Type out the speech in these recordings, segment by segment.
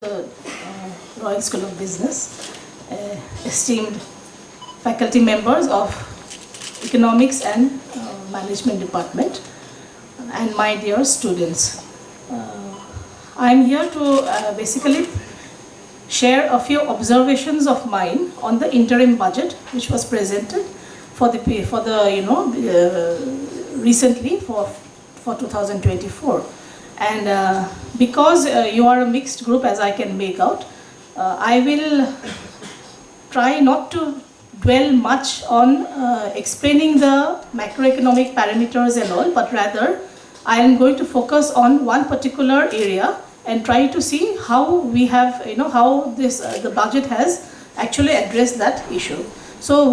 the Royal School of Business, esteemed faculty members of Economics and Management Department, and my dear students. I am here to basically share a few observations of mine on the interim budget, which was presented recently for 2024. And because you are a mixed group, as I can make out, I will try not to dwell much on explaining the macroeconomic parameters and all, but rather I am going to focus on one particular area and try to see how we have, how this the budget has actually addressed that issue. So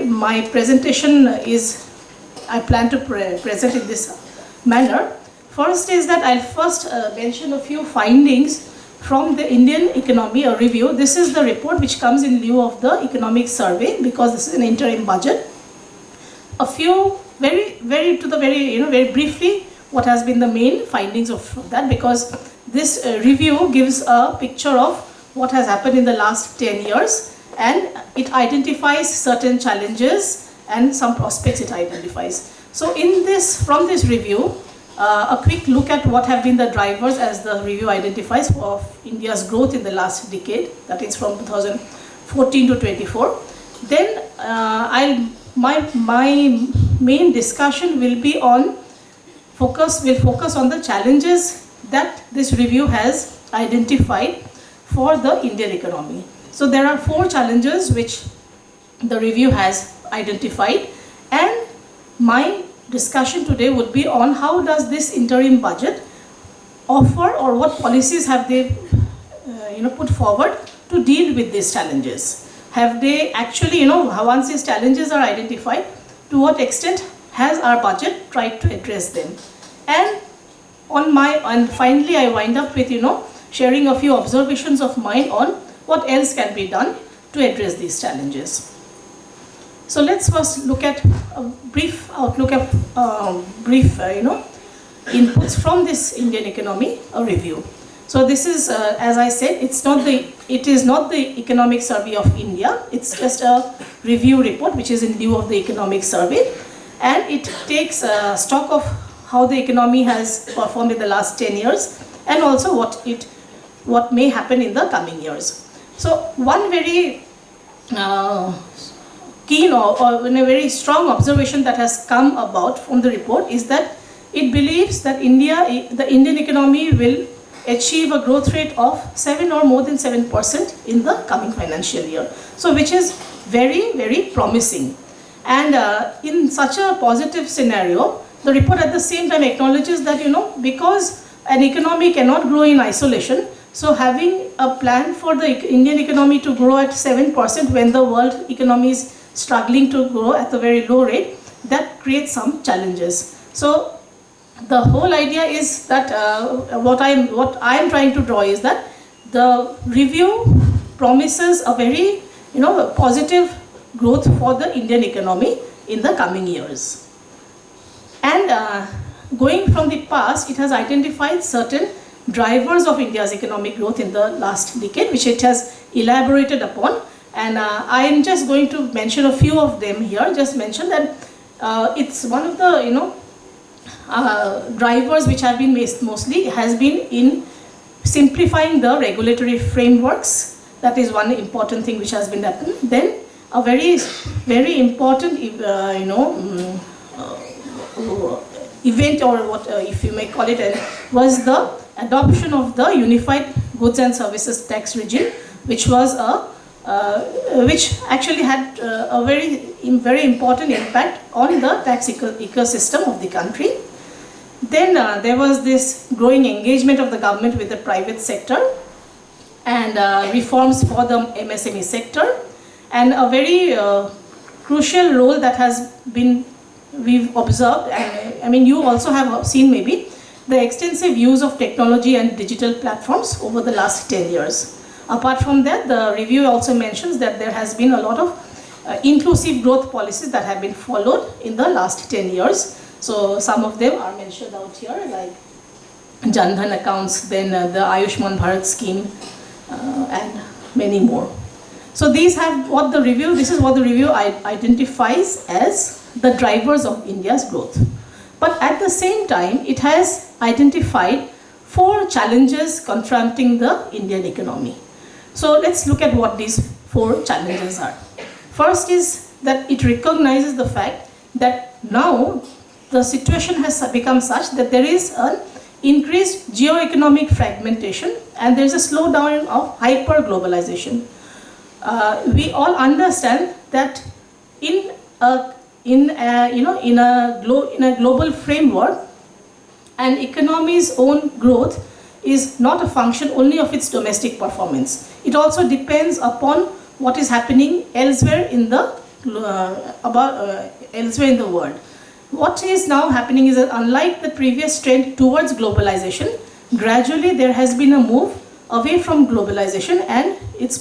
my presentation is, I plan to present in this manner. First is that I'll first mention a few findings from the Indian economy, a review. This is the report which comes in lieu of the economic survey, because this is an interim budget. A few very briefly what has been the main findings of that, because this review gives a picture of what has happened in the last 10 years, and it identifies certain challenges and some prospects it identifies. So from this review, a quick look at what have been the drivers, as the review identifies, of India's growth in the last decade, that is from 2014 to 24. Then my main discussion will be focus on the challenges that this review has identified for the Indian economy. So there are 4 challenges which the review has identified, and my discussion today would be on how does this interim budget offer, or what policies have they put forward to deal with these challenges. Have they actually, once these challenges are identified, to what extent has our budget tried to address them? And finally I wind up with sharing a few observations of mine on what else can be done to address these challenges. So let's first look at a brief outlook of inputs from this Indian economy, a review. So this is, as I said, it is not the economic survey of India. It's just a review report which is in lieu of the economic survey, and it takes stock of how the economy has performed in the last 10 years, and also what may happen in the coming years. So one very keen or a very strong observation that has come about from the report is that it believes that the Indian economy will achieve a growth rate of 7 or more than 7% in the coming financial year. So which is very, very promising. And in such a positive scenario, the report at the same time acknowledges that, because an economy cannot grow in isolation, so having a plan for the Indian economy to grow at 7% when the world economy is struggling to grow at a very low rate, that creates some challenges. So the whole idea is that what I am trying to draw is that the review promises a very positive growth for the Indian economy in the coming years. And going from the past, it has identified certain drivers of India's economic growth in the last decade, which it has elaborated upon. And I am just going to mention a few of them here. Just mention that it's one of the drivers which have been mostly has been in simplifying the regulatory frameworks. That is one important thing which has been happened. Then a very, very important event, or what if you may call it, was the adoption of the Unified Goods and Services Tax Regime, which was which actually had a very important impact on the tax ecosystem of the country. Then there was this growing engagement of the government with the private sector, and reforms for the MSME sector, and a very crucial role that has been we've observed, and I mean you also have seen maybe, the extensive use of technology and digital platforms over the last 10 years. Apart from that, the review also mentions that there has been a lot of inclusive growth policies that have been followed in the last 10 years. So some of them are mentioned out here, like Jan Dhan accounts, then the Ayushman Bharat scheme, and many more. So this is what the review identifies as the drivers of India's growth. But at the same time, it has identified 4 challenges confronting the Indian economy. So let's look at what these 4 challenges are. First is that it recognizes the fact that now the situation has become such that there is an increased geo-economic fragmentation and there is a slowdown of hyper-globalization. We all understand that in a global framework, an economy's own growth is not a function only of its domestic performance. It also depends upon what is happening elsewhere in the world. What is now happening is that unlike the previous trend towards globalization, gradually there has been a move away from globalization, and it's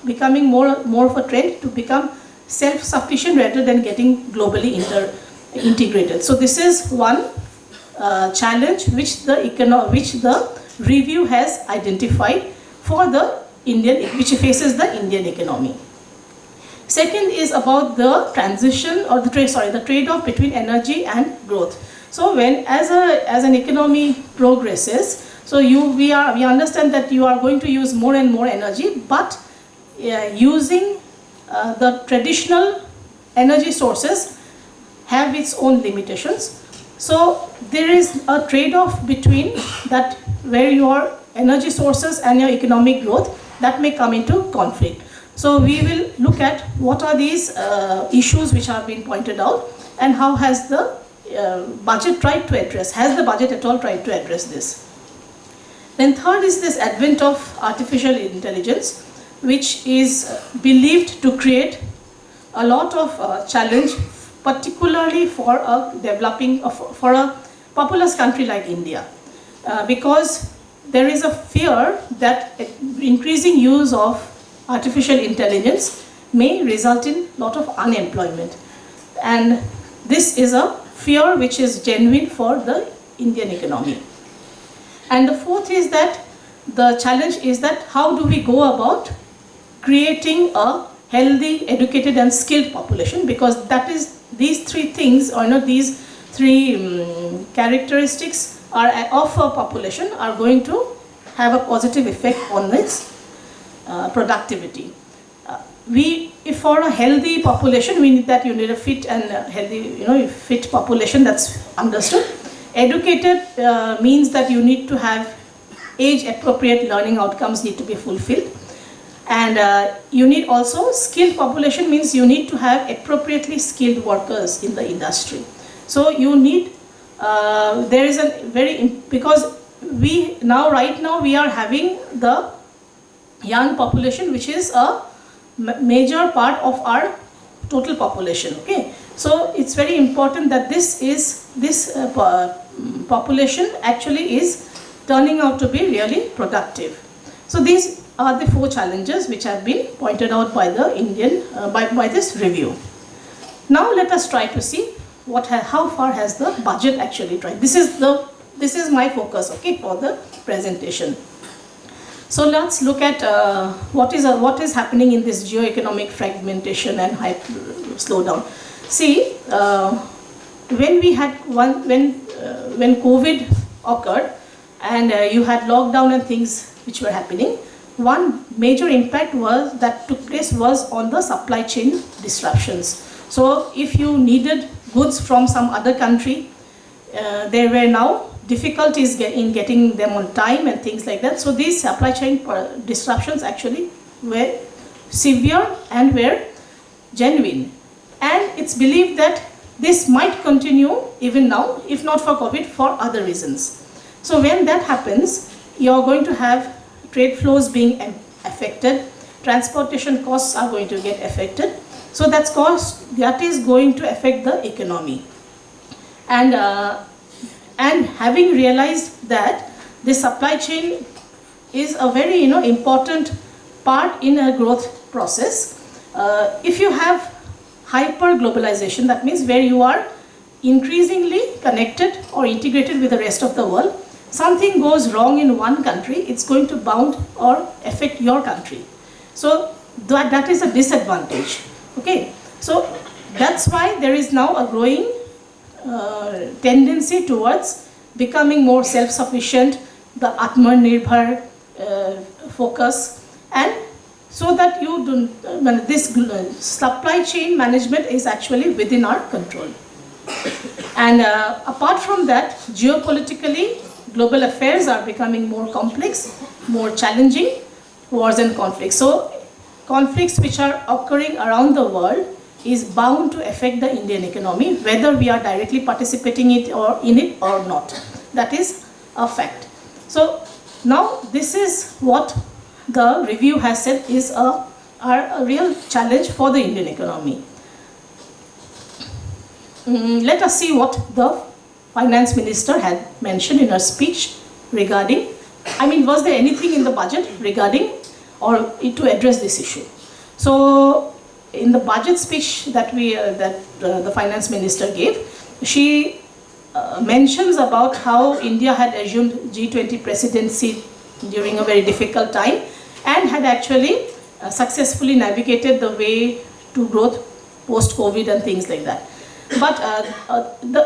becoming more of a trend to become self-sufficient rather than getting globally integrated. So this is one challenge which the review has identified for which faces the Indian economy. Second is about the transition or the trade-off between energy and growth. So as an economy progresses, so we understand that you are going to use more and more energy, but using the traditional energy sources have its own limitations. So there is a trade-off between that, where your energy sources and your economic growth that may come into conflict. So we will look at what are these issues which have been pointed out and how has the budget tried to address, has the budget at all tried to address this. Then third is this advent of artificial intelligence, which is believed to create a lot of challenge, particularly for a populous country like India, because there is a fear that increasing use of artificial intelligence may result in a lot of unemployment, and this is a fear which is genuine for the Indian economy. And the fourth is that the challenge is that how do we go about creating a healthy, educated and skilled population, because that is these 3 things, or these 3 characteristics of a population are going to have a positive effect on its productivity. If for a healthy population, we need a fit and healthy, fit population, that's understood. Educated means that you need to have age-appropriate learning outcomes need to be fulfilled. And you need also skilled population, means you need to have appropriately skilled workers in the industry. So you need, there is because right now we are having the young population, which is a major part of our total population. Okay, so it's very important that this population actually is turning out to be really productive. So these are the 4 challenges which have been pointed out by the by this review. Now let us try to see how far has the budget actually tried. This is my focus, okay, for the presentation. So let's look at what is happening in this geo-economic fragmentation and slowdown. See, when COVID occurred and you had lockdown and things which were happening, one major impact that took place was on the supply chain disruptions. So if you needed goods from some other country, there were now difficulties in getting them on time and things like that. So these supply chain disruptions actually were severe and were genuine. And it's believed that this might continue even now, if not for COVID, for other reasons. So when that happens, you're going to have trade flows being affected, transportation costs are going to get affected. So that is going to affect the economy. And having realized that the supply chain is a very important part in a growth process, if you have hyper-globalization, that means where you are increasingly connected or integrated with the rest of the world, something goes wrong in one country, it's going to bound or affect your country. So that is a disadvantage. Okay, so that's why there is now a growing tendency towards becoming more self-sufficient, the Atmanirbhar focus, and so that you do, this supply chain management is actually within our control. And apart from that, geopolitically, global affairs are becoming more complex, more challenging, wars and conflicts. So conflicts which are occurring around the world is bound to affect the Indian economy, whether we are directly participating in it or not. That is a fact. So now this is what the review has said is a real challenge for the Indian economy. Let us see what the finance minister had mentioned in her speech regarding, was there anything in the budget regarding or to address this issue? So in the budget speech that the finance minister gave, she mentions about how India had assumed G20 presidency during a very difficult time and had actually successfully navigated the way to growth post-COVID and things like that. But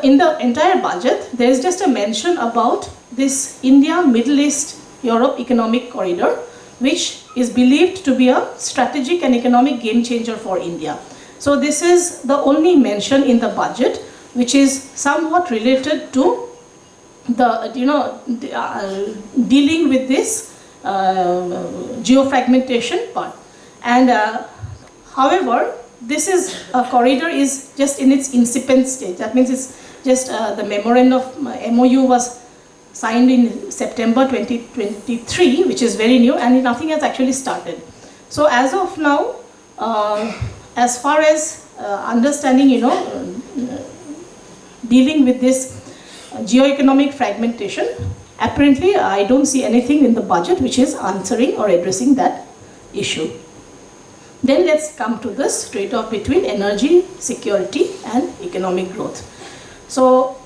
in the entire budget, there is just a mention about this India, Middle East, Europe economic corridor, which is believed to be a strategic and economic game changer for India. So this is the only mention in the budget which is somewhat related to the, dealing with this geofragmentation part. And however, this is a corridor is just in its incipient stage. That means it's just the memorandum of MOU was signed in September 2023, which is very new, and nothing has actually started. So as of now, as far as understanding, dealing with this geoeconomic fragmentation, apparently I don't see anything in the budget which is answering or addressing that issue. Then let's come to this trade-off between energy security and economic growth. So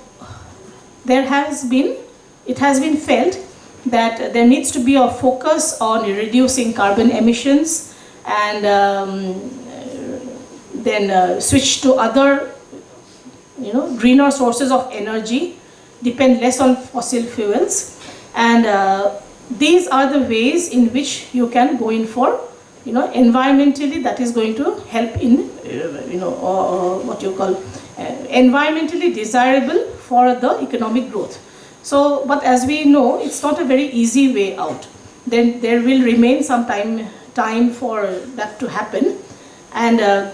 it has been felt that there needs to be a focus on reducing carbon emissions and then switch to other greener sources of energy, depend less on fossil fuels, and these are the ways in which you can go in for environmentally, that is going to help in what you call environmentally desirable for the economic growth. So, but as we know, it's not a very easy way out. Then there will remain some time for that to happen, and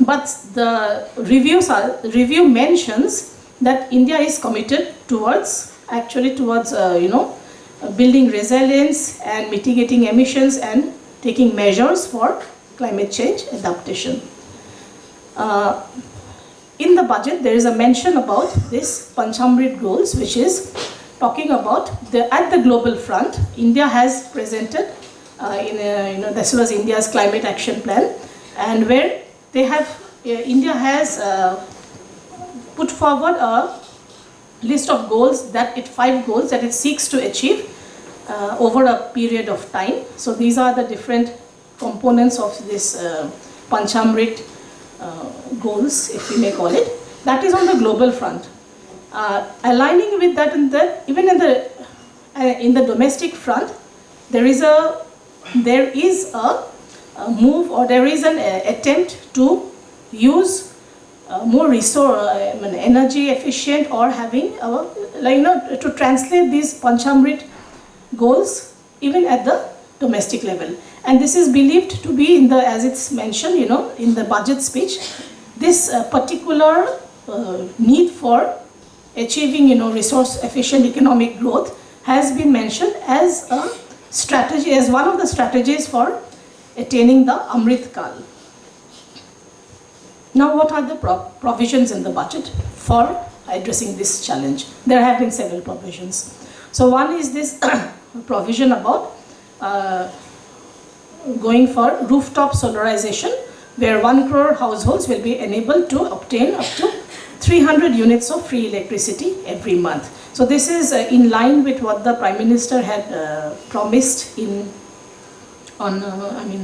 but the review mentions that India is committed towards building resilience and mitigating emissions and taking measures for climate change adaptation. In the budget, there is a mention about this Panchamrit goals, which is talking about at the global front. India has presented this was India's climate action plan, and where they have India has put forward a list of goals 5 goals that it seeks to achieve over a period of time. So these are the different components of this Panchamrit goals, if we may call it. That is on the global front. Aligning with that, even in the domestic front, there is a move, or there is an attempt to use more energy efficient, or having to translate these Panchamrit goals even at the domestic level. And this is believed to be as it's mentioned, in the budget speech, this particular need for achieving, resource efficient economic growth has been mentioned as a strategy, as one of the strategies for attaining the Amrit Kal. Now, what are the provisions in the budget for addressing this challenge? There have been several provisions. So one is this provision about going for rooftop solarization, where 1 crore households will be enabled to obtain up to 300 units of free electricity every month. So this is in line with what the Prime Minister had promised on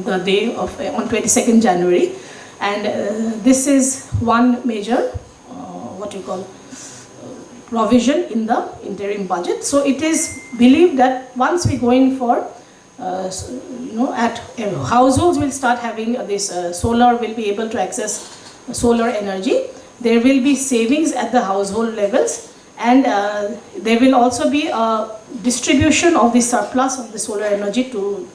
the day of on 22nd January, and this is one major provision in the interim budget. So it is believed that once we go in for households will start having this solar, will be able to access solar energy. There will be savings at the household levels, and there will also be a distribution of the surplus of the solar energy to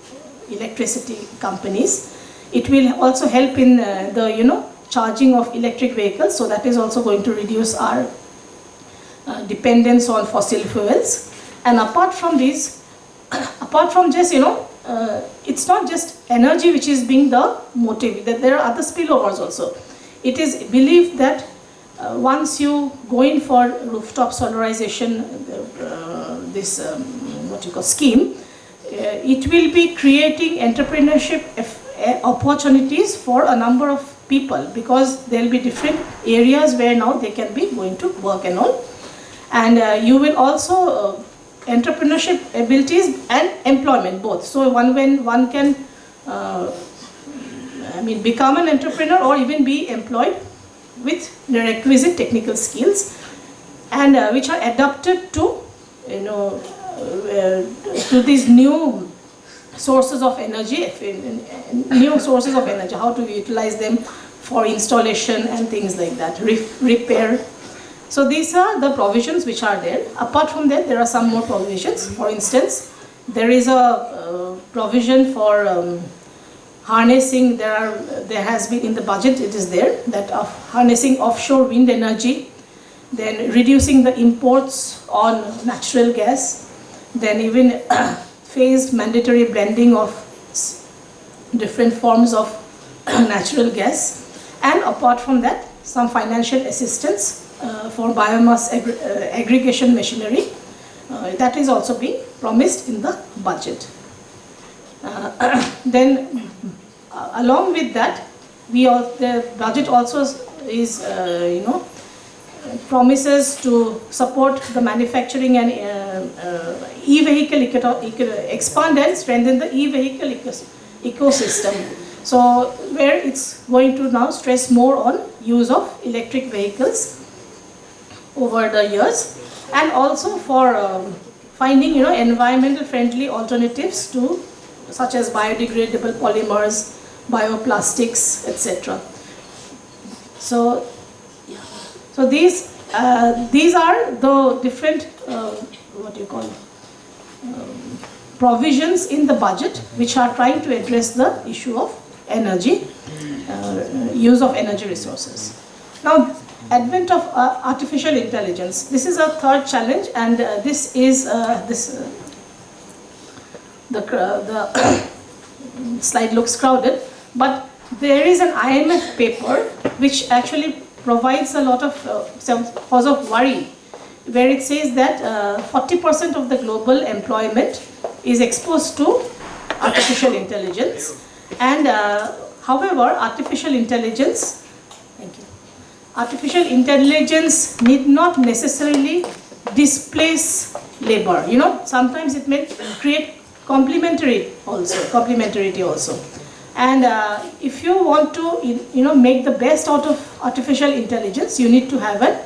electricity companies. It will also help in the charging of electric vehicles, so that is also going to reduce our dependence on fossil fuels. And apart from this, apart from just it's not just energy which is being the motive, that there are other spillovers also. It is believed that once you go in for rooftop solarization, this scheme, it will be creating entrepreneurship opportunities for a number of people, because there will be different areas where now they can be going to work and all. And you will also entrepreneurship abilities and employment both. So when one can become an entrepreneur or even be employed with the requisite technical skills, and which are adapted to to these new sources of energy, how to utilize them for installation and things like that, repair. So these are the provisions which are there. Apart from that, there are some more provisions. For instance, there is a provision for harnessing. There has been in the budget, it is there, that of harnessing offshore wind energy, then reducing the imports on natural gas, then even phased mandatory blending of different forms of natural gas, and apart from that, some financial assistance for biomass aggregation machinery. That is also being promised in the budget. Then along with that, the budget also is promises to support the manufacturing and e-vehicle expand and strengthen the e-vehicle ecosystem. So where it's going to now stress more on use of electric vehicles over the years, and also for finding environmental friendly alternatives to, such as biodegradable polymers, bioplastics, etc. So these are the different provisions in the budget which are trying to address the issue of energy, use of energy resources. Now, advent of artificial intelligence. This is a third challenge, and this is the slide looks crowded, but there is an IMF paper which actually provides a lot of cause of worry, where it says that 40% of the global employment is exposed to artificial intelligence, and however, artificial intelligence need not necessarily displace labor. Sometimes it may create complementarity also. And if you want to make the best out of artificial intelligence, you need to have a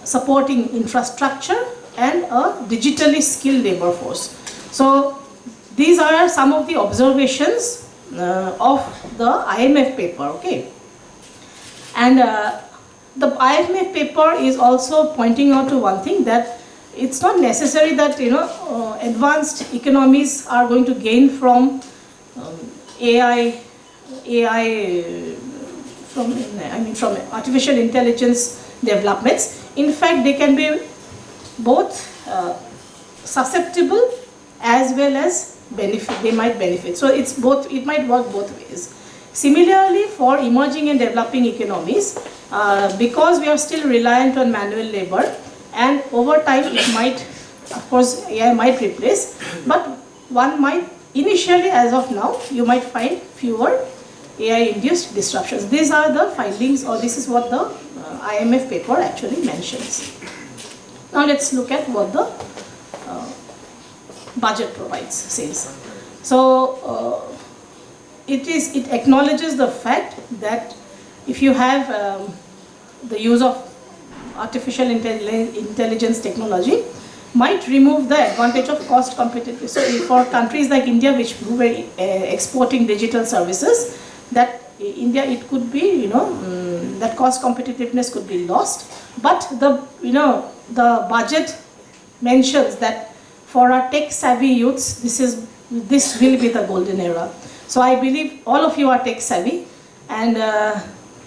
supporting infrastructure and a digitally skilled labor force. So these are some of the observations of the IMF paper, okay? And the IMF paper is also pointing out to one thing, that it's not necessary that advanced economies are going to gain from AI from artificial intelligence developments. In fact, they can be both susceptible as well as benefit. They might benefit. So it's both. It might work both ways. Similarly, for emerging and developing economies, because we are still reliant on manual labor, and over time it might, of course, AI might replace, but one might initially, as of now, you might find fewer AI-induced disruptions. These are the findings, or this is what the IMF paper actually mentions. Now let's look at what the budget provides, says. So it acknowledges the fact that if you have the use of artificial intelligence technology, might remove the advantage of cost competitiveness. So for countries like India, which were exporting digital services, that India, it could be, that cost competitiveness could be lost. But the budget mentions that for our tech savvy youths, this will be the golden era. So I believe all of you are tech savvy, and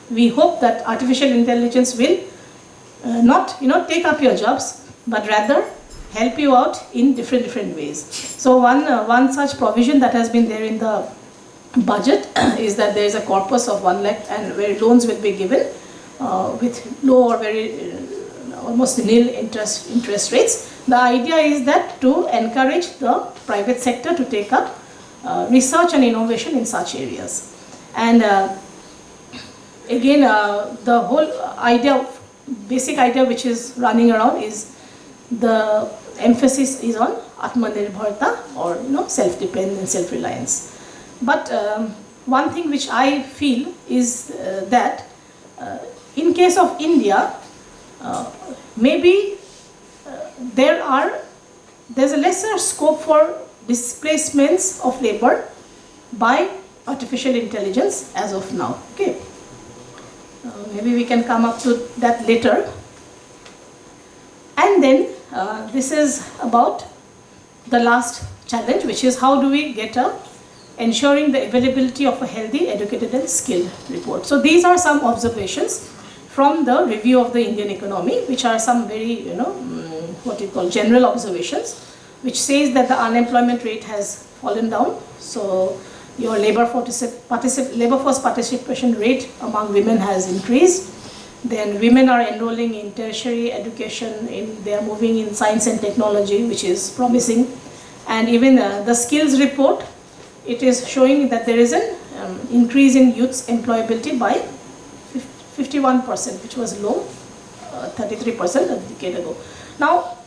we hope that artificial intelligence will not take up your jobs, but rather help you out in different ways. So one such provision that has been there in the budget is that there is a corpus of 1 lakh, and where loans will be given with low or very almost nil interest rates. The idea is that to encourage the private sector to take up research and innovation in such areas. And again, the whole idea, basic idea which is running around is the emphasis is on Atmanirbharta, or self-dependence, self-reliance. But one thing which I feel is that in case of India, maybe there's a lesser scope for displacements of labor by artificial intelligence as of now. Okay, maybe we can come up to that later. And then this is about the last challenge, which is how do we get ensuring the availability of a healthy, educated and skilled report. So these are some observations from the review of the Indian economy, which are some very, what you call general observations, which says that the unemployment rate has fallen down. So your labor force participation rate among women has increased. Then women are enrolling in tertiary education, they are moving in science and technology, which is promising. And even the skills report, it is showing that there is an increase in youth's employability by 51%, which was low, 33% a decade ago. Now,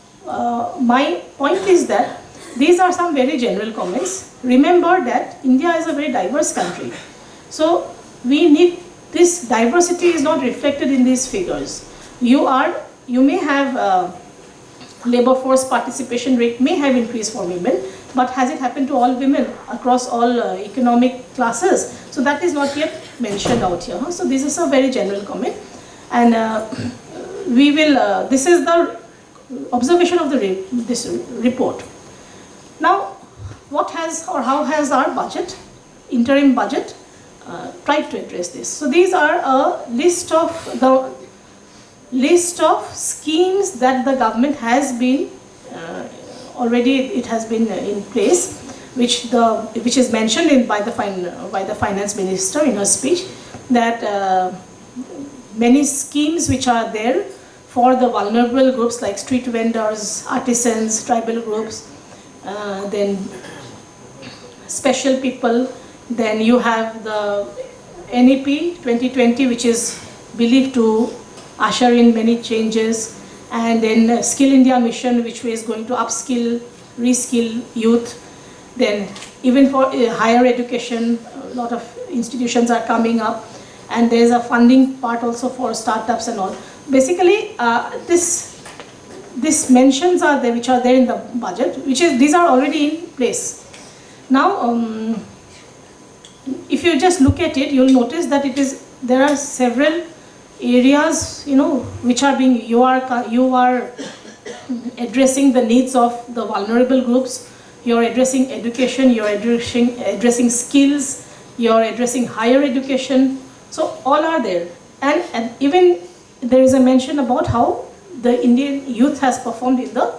my point is that these are some very general comments. Remember that India is a very diverse country. So we need, this diversity is not reflected in these figures. You may have labor force participation rate may have increased for women, but has it happened to all women across all economic classes? So that is not yet mentioned out here. So this is a very general comment, and we will. This is the observation of this report. Now, what has or how has our budget, interim budget, tried to address this? So these are a list of schemes that the government has been already it has been in place, which is mentioned by the finance minister in her speech, that many schemes which are there for the vulnerable groups like street vendors, artisans, tribal groups, then special people. Then you have the NEP 2020, which is believed to usher in many changes, and then Skill India Mission, which is going to upskill, reskill youth. Then even for higher education, a lot of institutions are coming up, and there's a funding part also for startups and all. Basically, these mentions are there, which are there in the budget, these are already in place. Now, if you just look at it, you'll notice that there are several areas, which are being, you are addressing the needs of the vulnerable groups. You are addressing education, you are addressing skills, you are addressing higher education. So all are there, and even there is a mention about how the Indian youth has performed in the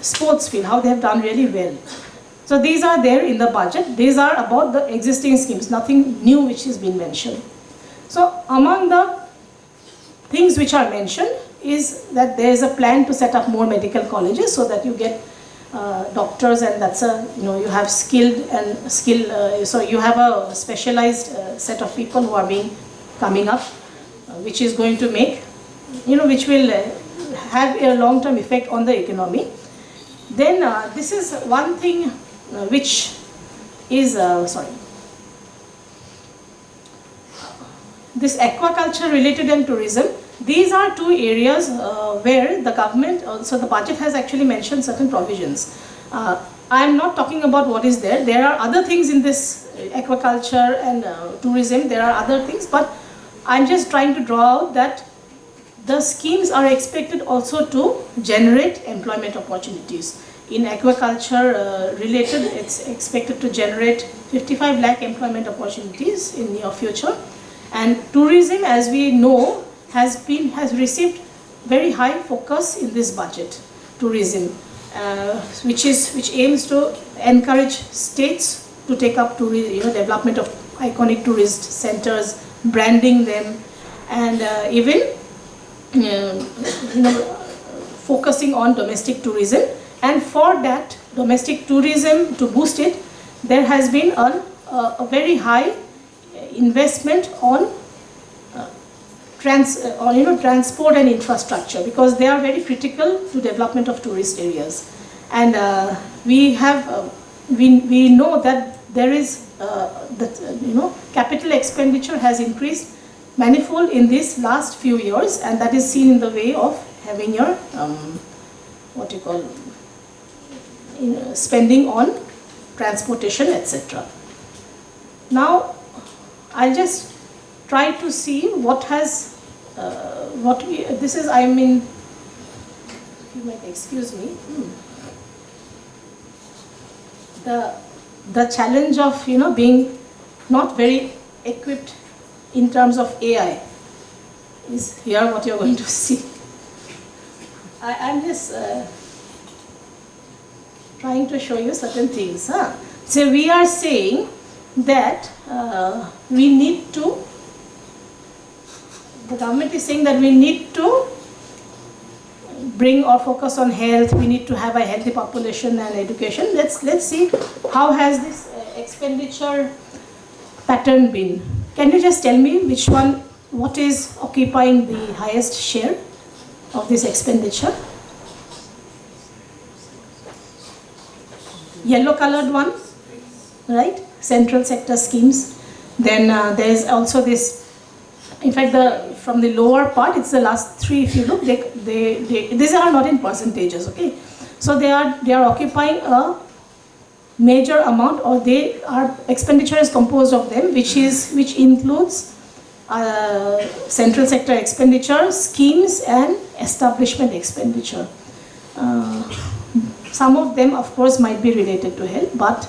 sports field, how they have done really well. So these are there in the budget. These are about the existing schemes, nothing new which has been mentioned. So among the things which are mentioned is that there is a plan to set up more medical colleges so that you get doctors, and that's you have skilled and so you have a specialized set of people who are coming up which is going to make, which will have a long-term effect on the economy. Then this is one thing which is, this aquaculture related and tourism. These are two areas where the government, also the budget has actually mentioned certain provisions. I am not talking about what is there. There are other things in this aquaculture and tourism. There are other things, but I'm just trying to draw out that the schemes are expected also to generate employment opportunities. In aquaculture related, it's expected to generate 55 lakh employment opportunities in near future. And tourism, as we know, has received very high focus in this budget. Tourism, which aims to encourage states to take up development of iconic tourist centers, branding them, and even focusing on domestic tourism. And for that domestic tourism, to boost it, there has been a very high investment on transport and infrastructure, because they are very critical to development of tourist areas. And we know that there is capital expenditure has increased manifold in these last few years, and that is seen in the way of having your spending on transportation, etc. Now I'll just try to see what has this is, I mean, you might excuse me, the challenge of being not very equipped in terms of AI is here what you're going to see. I'm just trying to show you certain things. So we are saying that we need to, the government is saying that we need to bring or focus on health, we need to have a healthy population and education. Let's see how has this expenditure pattern been. Can you just tell me what is occupying the highest share of this expenditure? Yellow colored one, right? Central sector schemes. Then there is also this, in fact, from the lower part, it's the last three. If you look, these are not in percentages, okay? So they are occupying a major amount, or expenditure is composed of them, which includes central sector expenditure, schemes, and establishment expenditure. Some of them, of course, might be related to health, but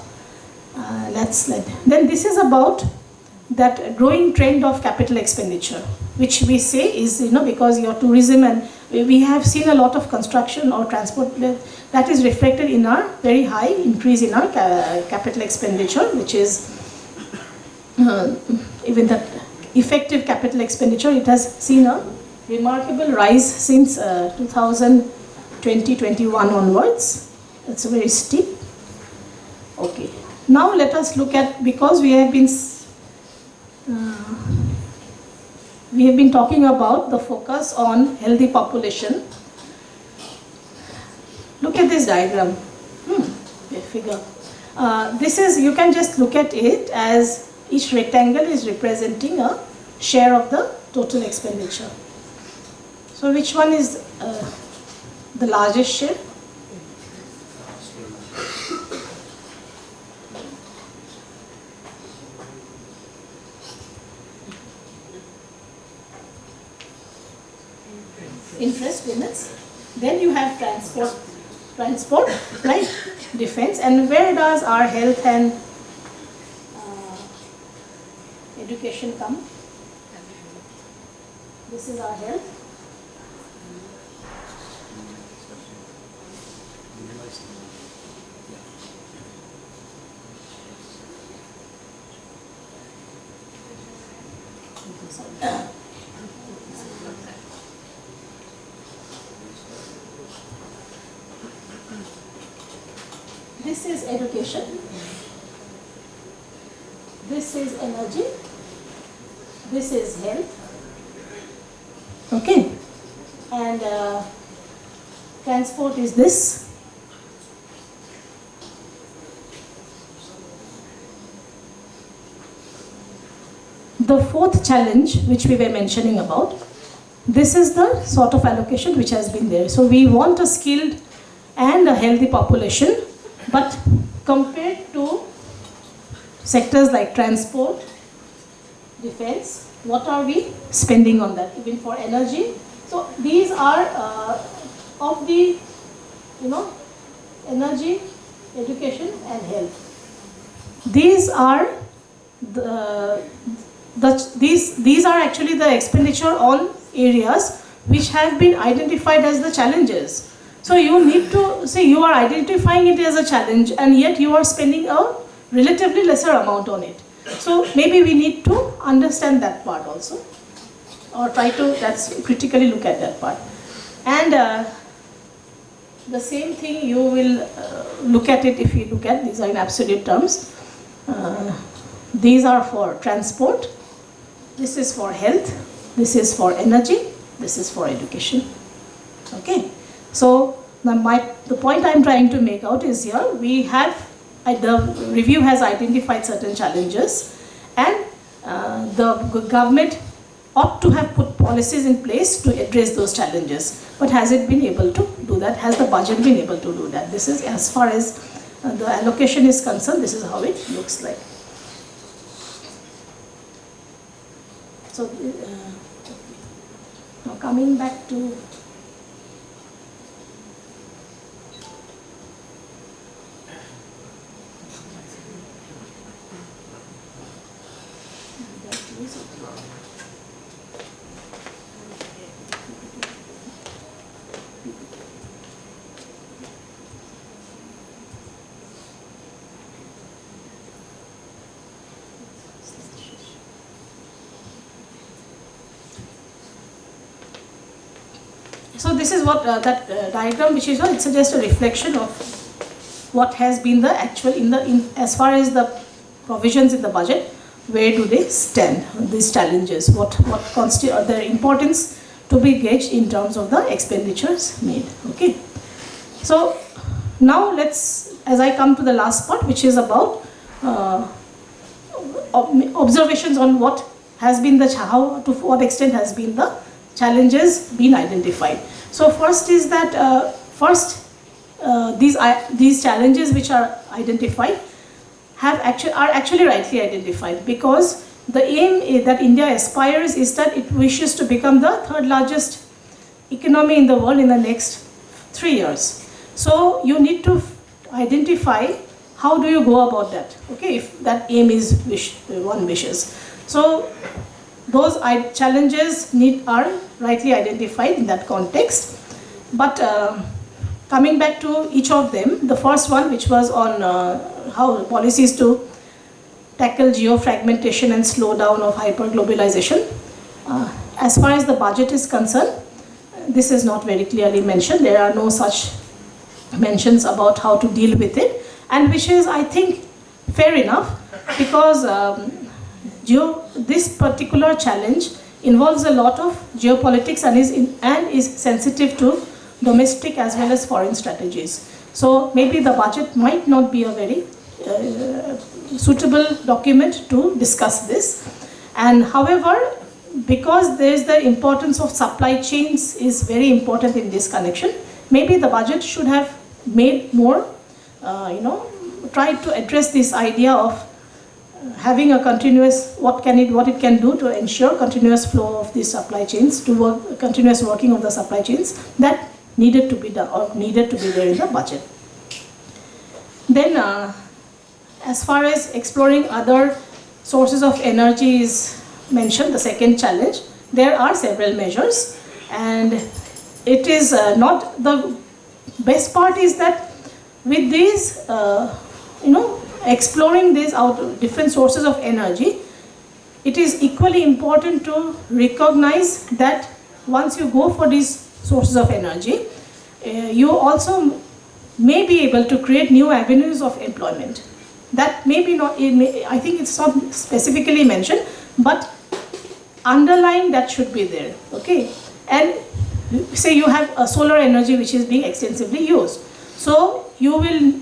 then this is about that growing trend of capital expenditure, which we say is, because your tourism, and we have seen a lot of construction or transport that is reflected in our very high increase in our capital expenditure, which is even the effective capital expenditure. It has seen a remarkable rise since 2020-21 onwards. It's very steep. Okay. Now let us look at, because we have been talking about the focus on healthy population. Look at this diagram. Figure. This is, you can just look at it as each rectangle is representing a share of the total expenditure. So which one is the largest share? Interest payments. Then you have transport, right? Defense. And where does our health and education come? This is our health. This is education, this is energy, this is health, Okay, and transport is this. The fourth challenge which we were mentioning about, this is the sort of allocation which has been there. So we want a skilled and a healthy population, but compared to sectors like transport, defense, what are we spending on that, even for energy? So these are of the, energy, education and health. These are these are actually the expenditure on areas which have been identified as the challenges. So you need to say you are identifying it as a challenge, and yet you are spending a relatively lesser amount on it. So maybe we need to understand that part also, or try to critically look at that part. And the same thing you will look at it if you look at these are in absolute terms. These are for transport, this is for health, this is for energy, this is for education. Okay, so the point I'm trying to make out is here we have the review has identified certain challenges, and the government ought to have put policies in place to address those challenges. But has it been able to do that? Has the budget been able to do that? This is as far as the allocation is concerned, this is how it looks like. So now coming back to so this is what that diagram, which is it's just a reflection of what has been the actual as far as the provisions in the budget, where do they stand, these challenges, what constitute their importance to be gauged in terms of the expenditures made. Okay, so now as I come to the last part, which is about observations on what has been to what extent has been the challenges been identified. So first is that these challenges which are identified are actually rightly identified, because the aim that India aspires is that it wishes to become the third largest economy in the world in the next 3 years. So you need to identify how do you go about that, okay, if that aim is one wishes. So those challenges are rightly identified in that context. But coming back to each of them, the first one, which was on how policies to tackle geo-fragmentation and slowdown of hyper-globalization. As far as the budget is concerned, this is not very clearly mentioned. There are no such mentions about how to deal with it, and which is, I think, fair enough, because this particular challenge involves a lot of geopolitics and is sensitive to domestic as well as foreign strategies. So maybe the budget might not be a very suitable document to discuss this. And however, because there is the importance of supply chains is very important in this connection, maybe the budget should have made more, tried to address this idea of having a continuous, what it can do to ensure continuous flow of these supply chains, continuous working of the supply chains, that needed to be done or needed to be there in the budget. Then as far as exploring other sources of energy is mentioned, the second challenge, there are several measures, and it is not the best part is that with these exploring these different sources of energy, it is equally important to recognize that once you go for these sources of energy, you also may be able to create new avenues of employment. That may be not, I think it's not specifically mentioned, but underlying that should be there, okay? And say you have a solar energy which is being extensively used. So you will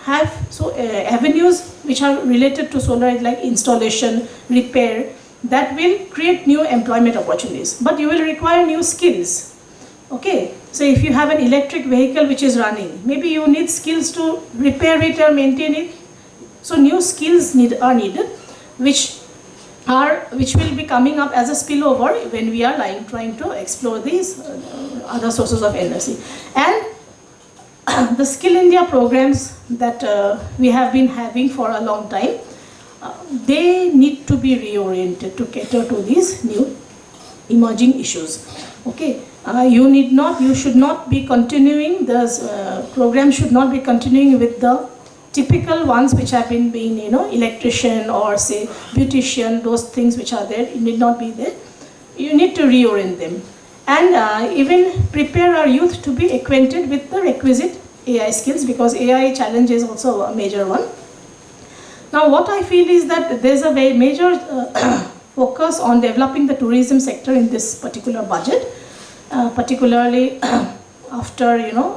have avenues which are related to solar, like installation, repair, that will create new employment opportunities. But you will require new skills. Okay, so if you have an electric vehicle which is running, maybe you need skills to repair it or maintain it. So new skills are needed, which will be coming up as a spillover when we are trying to explore these other sources of energy. And the Skill India programs that we have been having for a long time, they need to be reoriented to cater to these new emerging issues. Okay, you should not be continuing, the program should not be continuing with the typical ones which have been being, electrician or say beautician, those things which are there, need not be there. You need to reorient them. And even prepare our youth to be acquainted with the requisite AI skills, because AI challenge is also a major one. Now what I feel is that there's a very major focus on developing the tourism sector in this particular budget, particularly after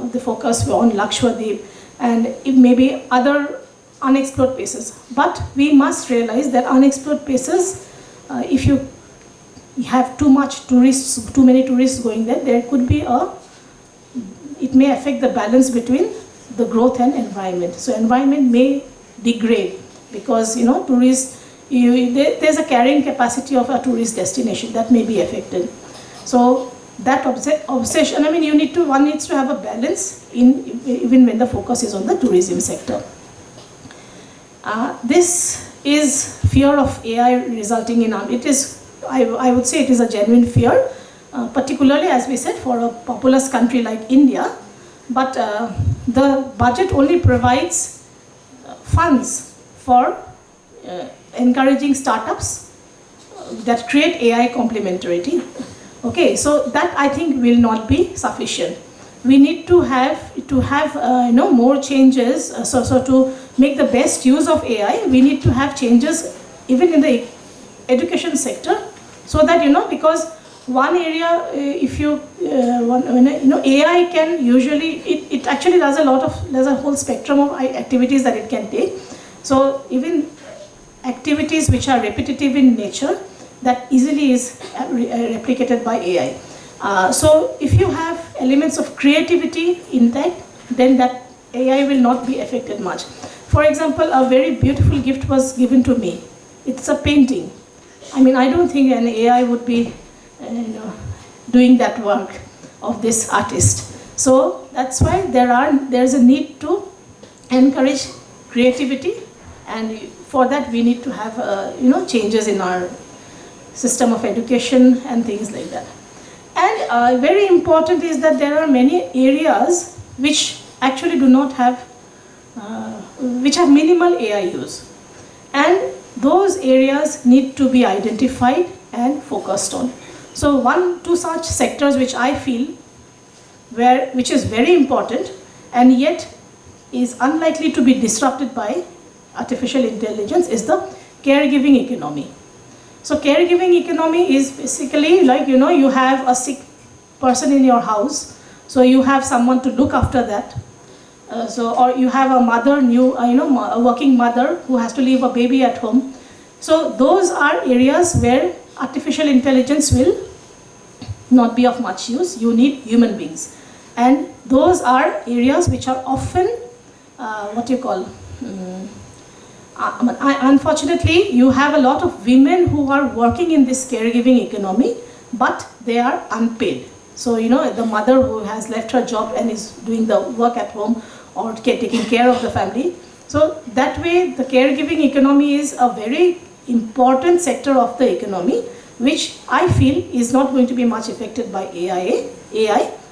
the focus on Lakshadweep and it may be other unexplored places. But we must realize that unexplored places, if you have too many tourists going there, there could be it may affect the balance between the growth and environment. So environment may degrade because tourists, there's a carrying capacity of a tourist destination that may be affected. So that obsession, one needs to have a balance even when the focus is on the tourism sector. This is fear of AI resulting in I would say it is a genuine fear, particularly as we said for a populous country like India. But the budget only provides funds for encouraging startups that create AI complementarity. Okay, so that I think will not be sufficient. We need to have more changes. So to make the best use of AI, we need to have changes even in the education sector, so that because one area, if you AI can usually it actually does there's a whole spectrum of activities that it can take. So even activities which are repetitive in nature, that easily is replicated by AI. So if you have elements of creativity intact, then that AI will not be affected much. For example, a very beautiful gift was given to me. It's a painting. I don't think an AI would be doing that work of this artist. So that's why there's a need to encourage creativity, and for that we need to have changes in our system of education and things like that. And very important is that there are many areas which actually do not have, which have minimal AI use. And those areas need to be identified and focused on. So two such sectors which I feel which is very important and yet is unlikely to be disrupted by artificial intelligence is the caregiving economy. So caregiving economy is basically like, you have a sick person in your house, so you have someone to look after that. Or you have a mother, a working mother who has to leave a baby at home. So those are areas where artificial intelligence will not be of much use. You need human beings. And those are areas which are often, unfortunately, you have a lot of women who are working in this caregiving economy, but they are unpaid. So, the mother who has left her job and is doing the work at home or taking care of the family. So that way, the caregiving economy is a very important sector of the economy, which I feel is not going to be much affected by AI.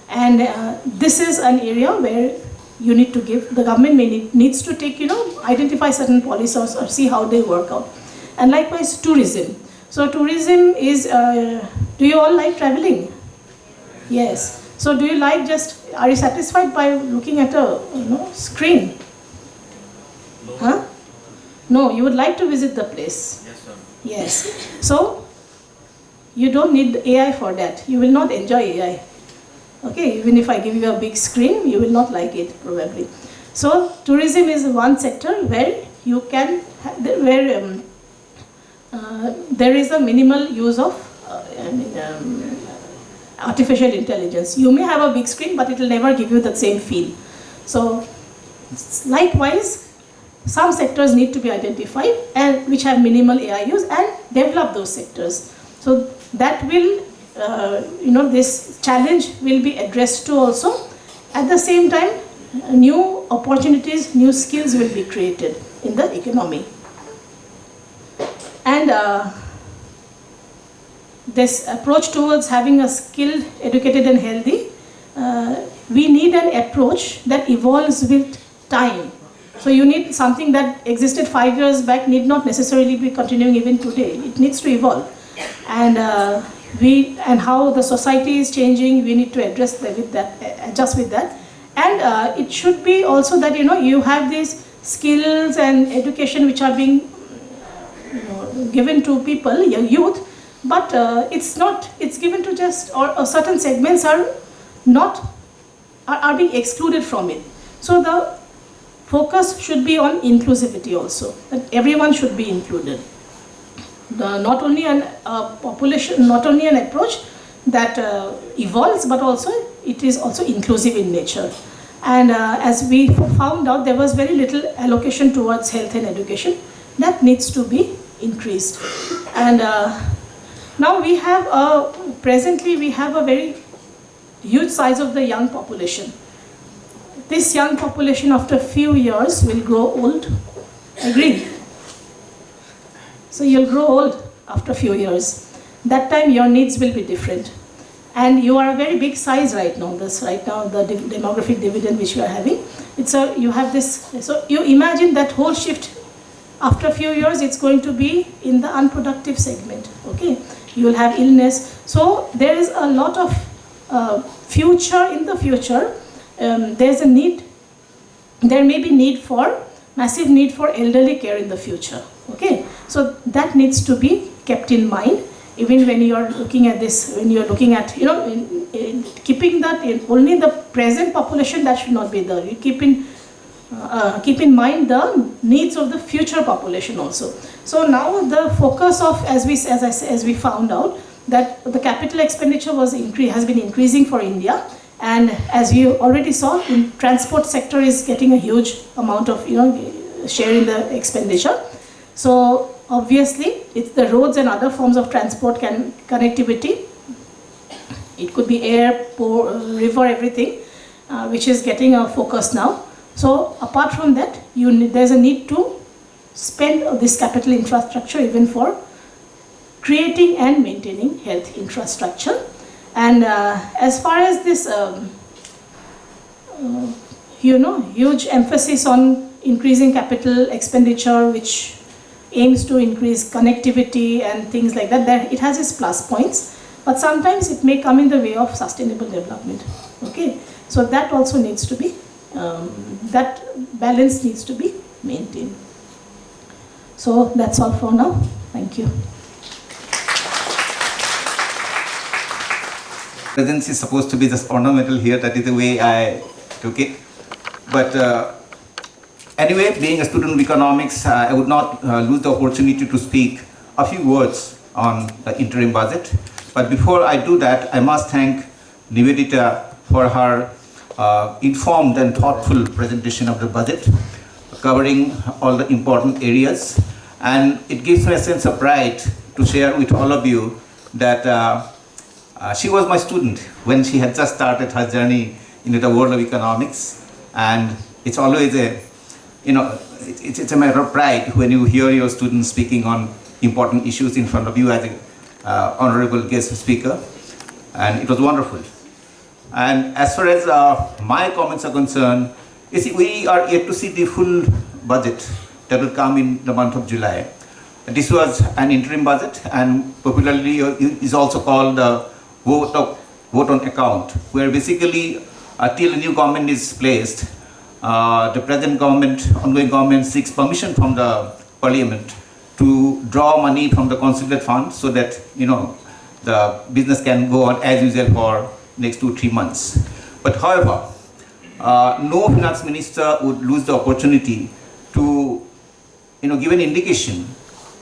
And this is an area where you need to the government needs to take, identify certain policies or see how they work out. And likewise, tourism. So tourism is, do you all like traveling? Yes. So do you like are you satisfied by looking at a screen? No. Huh? No, you would like to visit the place. Yes, sir. Yes. So you don't need AI for that. You will not enjoy AI. Okay, even if I give you a big screen, you will not like it probably. So tourism is one sector where you can, where there is a minimal use of artificial intelligence. You may have a big screen, but it will never give you the same feel. So likewise, some sectors need to be identified and which have minimal AI use, and develop those sectors. So that will, this challenge will be addressed to also. At the same time, new opportunities, new skills will be created in the economy. And this approach towards having a skilled, educated and healthy, we need an approach that evolves with time. So you need something that existed 5 years back need not necessarily be continuing even today. It needs to evolve. And how the society is changing, we need to address with that, adjust with that. And it should be also that you have these skills and education which are being given to people, young youth, but it's given to just, or certain segments are being excluded from it. So the focus should be on inclusivity also, that everyone should be included. Not only an population, not only an approach that evolves, but also it is also inclusive in nature. And as we found out, there was very little allocation towards health and education. That needs to be increased. And now we have, presently we have a very huge size of the young population. This young population after a few years will grow old. Agreed? So you'll grow old after a few years. That time your needs will be different. And you are a very big size right now. The demographic dividend which we are having, you have this, so you imagine that whole shift. After a few years, it's going to be in the unproductive segment. Okay, you will have illness. So there is a lot of future in the future. There's a need. There may be massive need for elderly care in the future. Okay, so that needs to be kept in mind. Even when you are looking at this, when you are looking at, keeping that in only the present population, that should not be there. You keep in mind the needs of the future population also. So now the focus of, as we found out, that the capital expenditure has been increasing for India, and as you already saw, in transport sector is getting a huge amount of share in the expenditure. So obviously, it's the roads and other forms of transport connectivity. It could be air, river, everything, which is getting a focus now. So apart from that, there's a need to spend this capital infrastructure even for creating and maintaining health infrastructure. And as far as this, huge emphasis on increasing capital expenditure, which aims to increase connectivity and things like that, it has its plus points, but sometimes it may come in the way of sustainable development. Okay, so that also needs to be, that balance needs to be maintained. So that's all for now. Thank you. Presence is supposed to be just ornamental here. That is the way I took it. But anyway, being a student of economics, I would not lose the opportunity to speak a few words on the interim budget. But before I do that, I must thank Nivedita for her informed and thoughtful presentation of the budget, covering all the important areas. And it gives me a sense of pride to share with all of you that she was my student when she had just started her journey into the world of economics. And it's always it's a matter of pride when you hear your students speaking on important issues in front of you as an honorable guest speaker. And it was wonderful. And as far as my comments are concerned, we are yet to see the full budget that will come in the month of July. This was an interim budget, and popularly is also called the vote on account, where basically till a new government is placed, the present government, ongoing government, seeks permission from the parliament to draw money from the consulate fund so that the business can go on as usual for next 2-3 months. But however, no finance minister would lose the opportunity to give an indication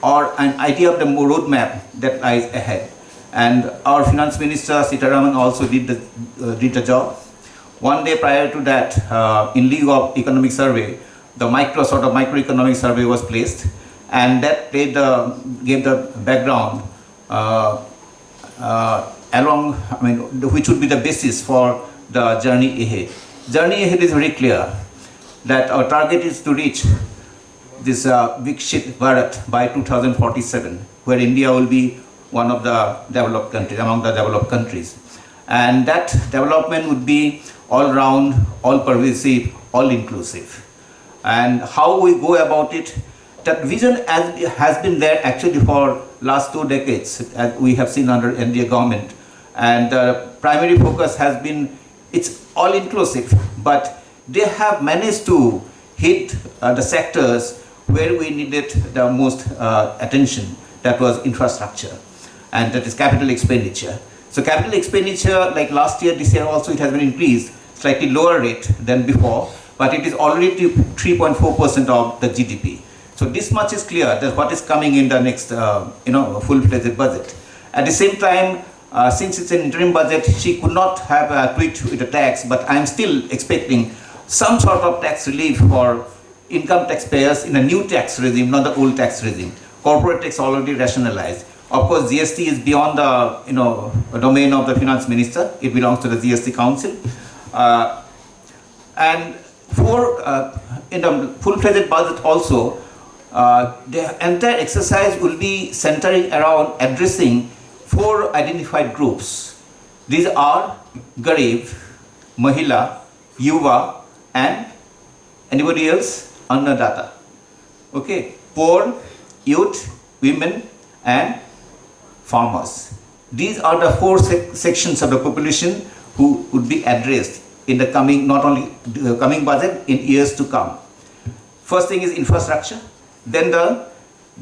or an idea of the roadmap that lies ahead. And our finance minister Sitaraman also did the job. One day prior to that, in lieu of economic survey, the microeconomic survey was placed, and that gave the background which would be the basis for the journey ahead. Journey ahead is very clear that our target is to reach this Vikshit Bharat by 2047, where India will be one of the developed countries, among the developed countries. And that development would be all round, all pervasive, all inclusive. And how we go about it, that vision has been there actually for last 2 decades, as we have seen under NDA government. And the primary focus has been, it's all inclusive, but they have managed to hit the sectors where we needed the most attention. That was infrastructure, and that is capital expenditure. So capital expenditure, like last year, this year also, it has been increased, slightly lower rate than before, but it is already 3.4% of the GDP. So this much is clear that what is coming in the next, full-fledged budget. At the same time, since it's an interim budget, she could not have a tweak with the tax, but I am still expecting some sort of tax relief for income taxpayers in a new tax regime, not the old tax regime. Corporate tax already rationalized. Of course, GST is beyond the domain of the finance minister. It belongs to the GST council. And in the full-fledged budget also, the entire exercise will be centering around addressing 4 identified groups. These are Garib, Mahila, Yuva, and anybody else? Annadata. Okay, poor, youth, women, and farmers. These are the 4 sections of the population who would be addressed in the coming, not only the coming budget, in years to come. First thing is infrastructure. Then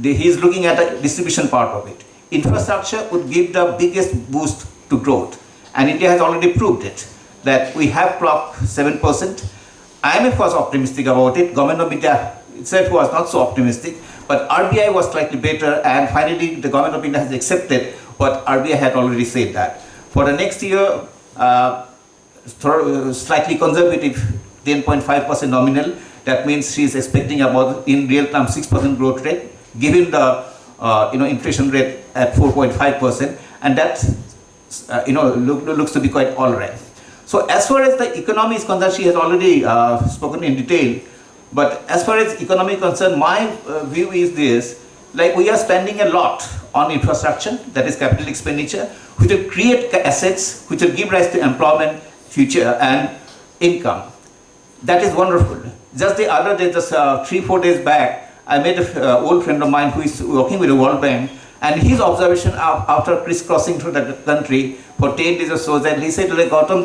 he is looking at the distribution part of it. Infrastructure would give the biggest boost to growth, and India has already proved it, that we have clocked 7%. I am of course optimistic about it. Government of India itself was not so optimistic, but RBI was slightly better, and finally the Government of India has accepted what RBI had already said, that for the next year, slightly conservative 10.5% nominal. That means she is expecting about, in real terms, 6% growth rate, given the inflation rate at 4.5%, and that looks to be quite all right. So as far as the economy is concerned, she has already spoken in detail. But as far as economy is concerned, my view is this: like, we are spending a lot on infrastructure, that is capital expenditure, which will create assets, which will give rise to employment, future, and income. That is wonderful. Just the other day, just 3-4 days back, I met an old friend of mine who is working with the World Bank, and his observation after crisscrossing through the country for 10 days or so, that he said, like, Gautam,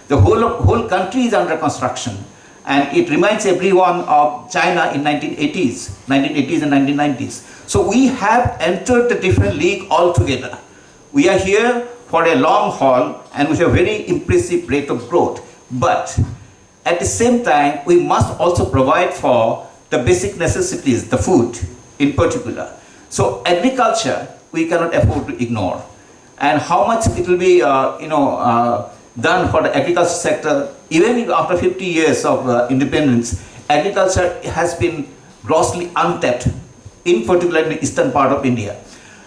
the whole country is under construction, and it reminds everyone of China in 1980s and 1990s. So we have entered the different league altogether. We are here for a long haul and with a very impressive rate of growth. But at the same time, we must also provide for the basic necessities, the food in particular. So agriculture, we cannot afford to ignore. And how much it will be, done for the agriculture sector, even after 50 years of independence, agriculture has been grossly untapped, in particular in the eastern part of India.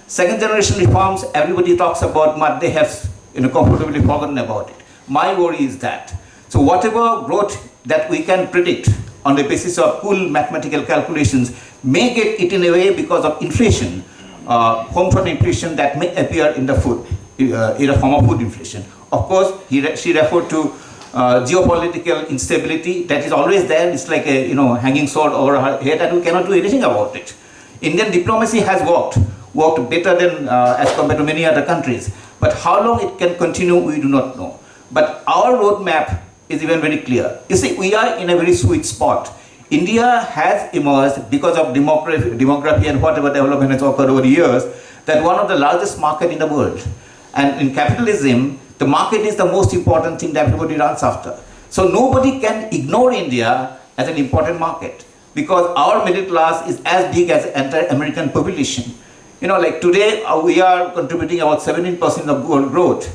Second generation reforms, everybody talks about, but they have comfortably forgotten about it. My worry is that. So whatever growth that we can predict on the basis of cool mathematical calculations may get eaten away because of inflation, homefront inflation that may appear in the food, in a form of food inflation. Of course, she referred to geopolitical instability that is always there. It's like a hanging sword over her head, and we cannot do anything about it. Indian diplomacy has worked better than as compared to many other countries. But how long it can continue, we do not know. But our roadmap is even very clear. You see, we are in a very sweet spot. India has emerged because of demography and whatever development has occurred over the years, that one of the largest markets in the world. And in capitalism, the market is the most important thing that everybody runs after. So nobody can ignore India as an important market, because our middle class is as big as the entire American population. Like today, we are contributing about 17% of world growth,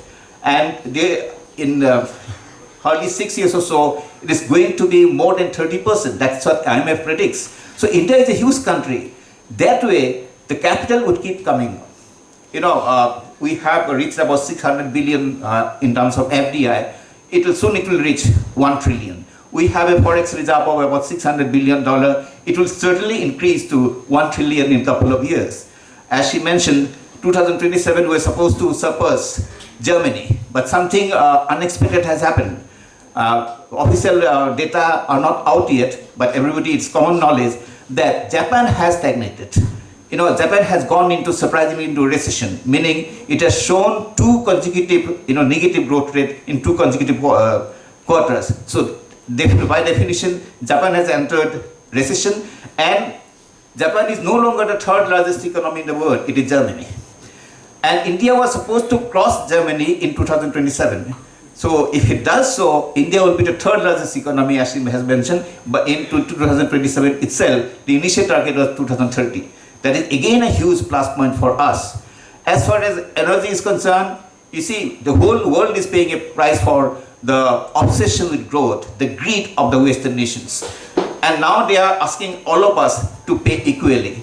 and in hardly 6 years or so, it is going to be more than 30%. That's what IMF predicts. So India is a huge country. That way, the capital would keep coming. We have reached about 600 billion in terms of FDI. It will reach 1 trillion. We have a forex reserve of about $600 billion. It will certainly increase to 1 trillion in a couple of years. As she mentioned, 2027 we're supposed to surpass Germany, but something unexpected has happened. Official data are not out yet, but it's common knowledge that Japan has stagnated. Japan has gone surprisingly into recession, meaning it has shown two consecutive, negative growth rate in two consecutive quarters. So, by definition, Japan has entered recession, and Japan is no longer the third largest economy in the world. It is Germany. And India was supposed to cross Germany in 2027. So if it does so, India will be the third largest economy, as she has mentioned, but in 2027 itself, the initial target was 2030. That is again a huge plus point for us. As far as energy is concerned, you see, the whole world is paying a price for the obsession with growth, the greed of the Western nations. And now they are asking all of us to pay equally.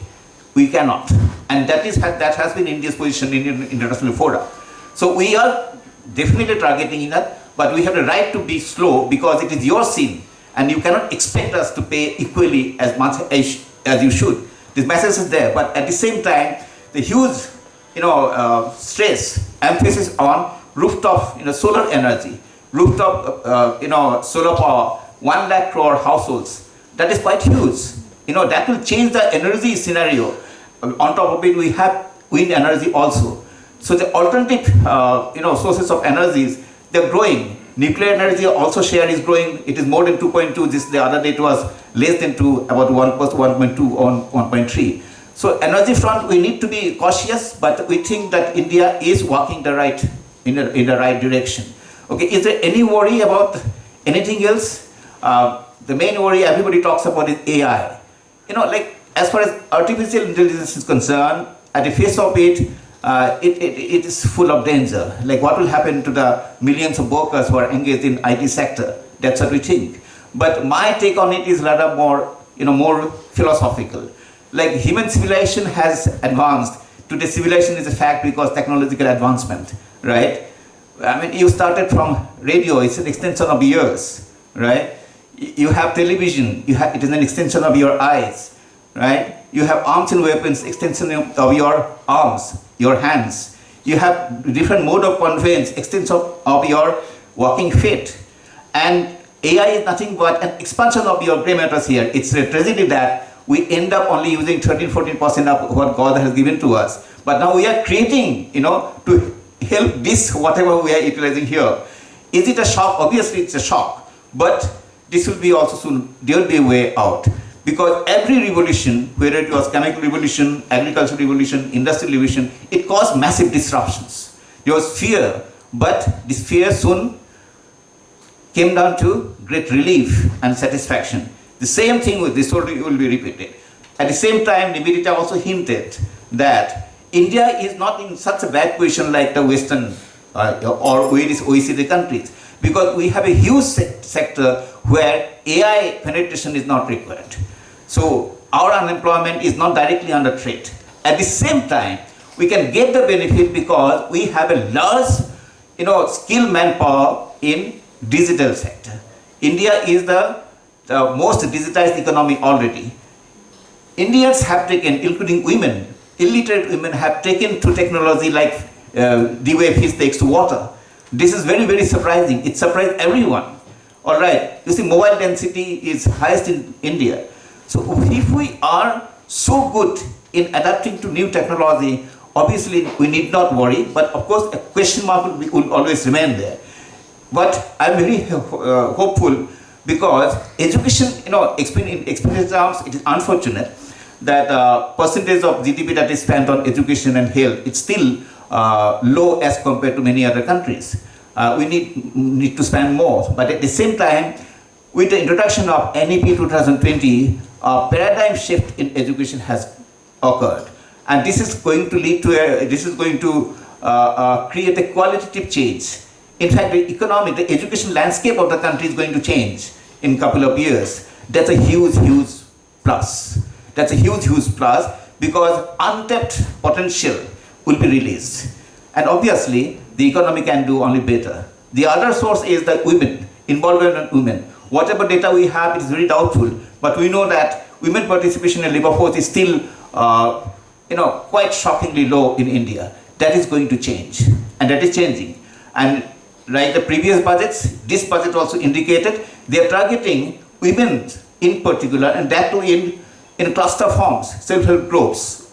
We cannot. And that has been India's position in international fora. So we are definitely targeting that, but we have the right to be slow because it is your sin, and you cannot expect us to pay equally as much as you should. This message is there, but at the same time, the huge, stress, emphasis on rooftop, solar energy, rooftop, solar power, 1 lakh crore households. That is quite huge. That will change the energy scenario. On top of it, we have wind energy also. So the alternative, sources of energies, they're growing. Nuclear energy also share is growing. It is more than 2.2. The other day it was less than 2, about 1.2 on 1.3. So energy front, we need to be cautious, but we think that India is walking in the right direction. Okay, is there any worry about anything else? The main worry everybody talks about is AI. As far as artificial intelligence is concerned, at the face of it, it is full of danger. Like what will happen to the millions of workers who are engaged in IT sector? That's what we think. But my take on it is rather more, more philosophical. Like human civilization has advanced. Today civilization is a fact because technological advancement, right? I mean, you started from radio, it's an extension of yours, right? You have television, it is an extension of your eyes, right? You have arms and weapons, extension of your arms, your hands. You have different mode of conveyance, extension of your walking feet. And AI is nothing but an expansion of your gray matters here. It's a tragedy that we end up only using 13-14% of what God has given to us. But now we are creating, to help this, whatever we are utilizing here. Is it a shock? Obviously it's a shock. But this will be also soon, there will be a way out. Because every revolution, whether it was chemical revolution, agricultural revolution, industrial revolution, it caused massive disruptions. There was fear, but this fear soon came down to great relief and satisfaction. The same thing with this story will be repeated. At the same time, Nivedita also hinted that India is not in such a bad position like the Western or OECD countries, because we have a huge sector where AI penetration is not required. So our unemployment is not directly under threat. At the same time, we can get the benefit because we have a large, skilled manpower in digital sector. India is the most digitized economy already. Indians have taken, including women, illiterate women have taken to technology like the way fish takes to water. This is very, very surprising. It surprised everyone. All right, you see, mobile density is highest in India. So if we are so good in adapting to new technology, obviously we need not worry, but of course a question mark will always remain there. But I'm very hopeful because education, in experience terms, it is unfortunate that percentage of GDP that is spent on education and health, it's still low as compared to many other countries. We need to spend more, but at the same time, with the introduction of NEP 2020, a paradigm shift in education has occurred, and this is going to lead to create a qualitative change. In fact, the education landscape of the country is going to change in a couple of years. That's a huge plus. That's a huge plus, because untapped potential will be released. And obviously, the economy can do only better. The other source is the women, involvement of women. Whatever data we have is very doubtful, but we know that women participation in labor force is still quite shockingly low in India. That is going to change, and that is changing. And like the previous budgets, this budget also indicated they are targeting women in particular, and that too in cluster forms, self-help groups,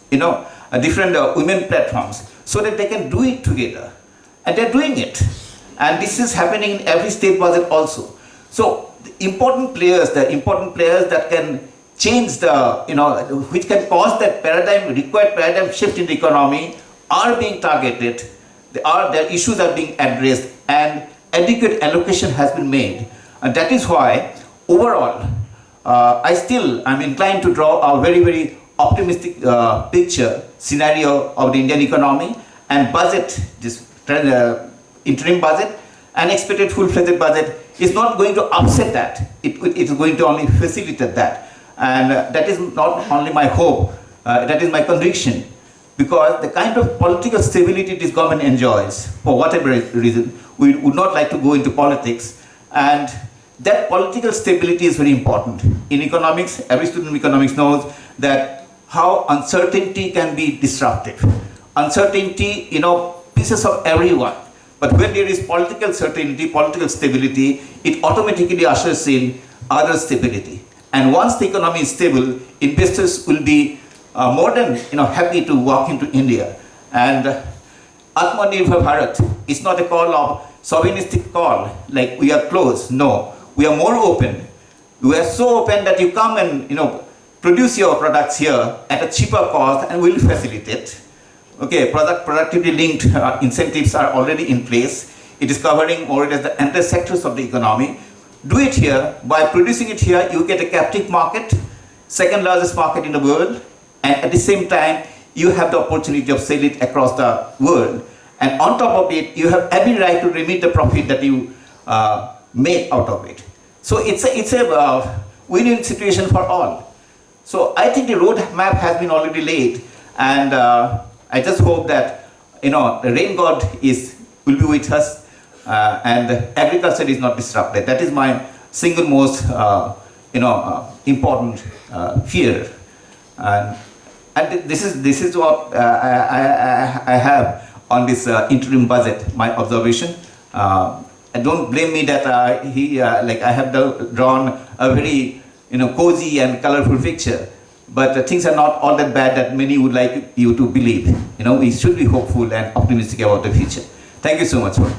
different women platforms, so that they can do it together. And they're doing it. And this is happening in every state budget also. So the important players that can change which can cause that required paradigm shift in the economy are being targeted. Their issues are being addressed, and adequate allocation has been made. And that is why, overall, I'm inclined to draw a very optimistic scenario of the Indian economy, and budget, this interim budget, and expected full-fledged budget is not going to upset that. It is going to only facilitate that. And that is not only my hope, that is my conviction, because the kind of political stability this government enjoys, for whatever reason, we would not like to go into politics, and that political stability is very important. In economics, every student of economics knows that how uncertainty can be disruptive. Uncertainty, pieces of everyone. But when there is political certainty, political stability, it automatically ushers in other stability. And once the economy is stable, investors will be more than happy to walk into India. And Atmanirbhar Bharat is not a call of chauvinistic call, like we are closed. No, we are more open. We are so open that you come and produce your products here at a cheaper cost, and we'll facilitate. Okay, productivity linked incentives are already in place. It is covering more or less the entire sectors of the economy. Do it here. By producing it here, you get a captive market, second largest market in the world, and at the same time, you have the opportunity of selling it across the world. And on top of it, you have every right to remit the profit that you make out of it. So it's a win-win situation for all. So I think the roadmap has been already laid, and I just hope that the rain god will be with us, and agriculture is not disrupted. That is my single most important fear. And this is what I have on this interim budget. My observation. And don't blame me that I have drawn a very cozy and colorful picture. But things are not all that bad that many would like you to believe. We should be hopeful and optimistic about the future. Thank you so much for